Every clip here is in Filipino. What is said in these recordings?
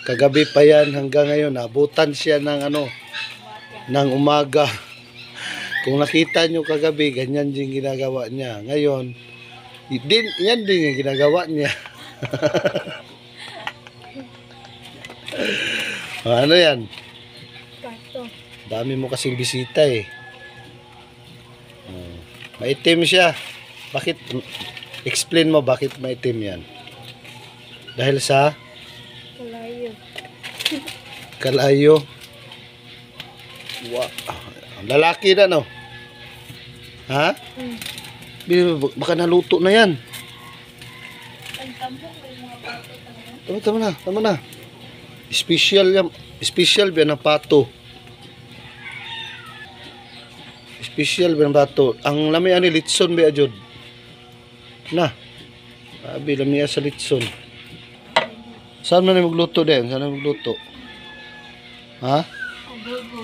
Kagabi pa yan hanggang ngayon. Abutan siya ng ng umaga. Kung nakita nyo kagabi, ganyan din ginagawa niya. Ngayon, yan din yung ginagawa niya. Ano yan? Pato. Dami mo kasing bisita eh. Maitim siya. Bakit? Explain mo bakit maitim yan. Dahil sa? Kalayo. Kalayo. Wow. Lalaki na no? Ha? Baka naluto na yan. Tama na. Special yan. Special ba ng pato? Special ba ng pato? Ang lami ani litson ba ajod? Na. Abi lami sa litson. Saan man magluto din? Saan magluto? Ha? Adobo.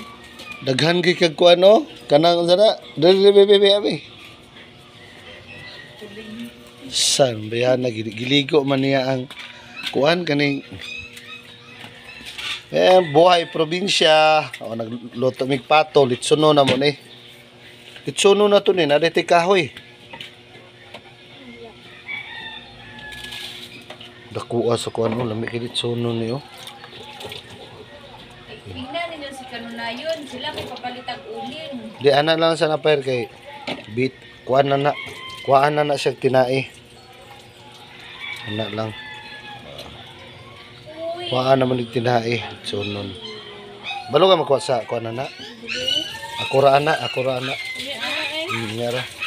Daghan kay kag kuan no? Kanang sana. Dali abi. San bayan na giligo man niya ang kuan kaning buhay probinsya. O nagluto mig pato, litsuno na mo ni. Litsuno na to ni, nadete kahoy. Dakuha sa kuan mo, lami kay litsuno niyo. Tingnan ninyo si Kanunayon, sila may papalitag uling. Di ana lang sa napair kay bit kuan na siya tinai. Ana lang. Kuha naman yung tinai. So, nun. Balo ka makuha sa kuha na na? Akura ana. Hindi, ano eh. Meron.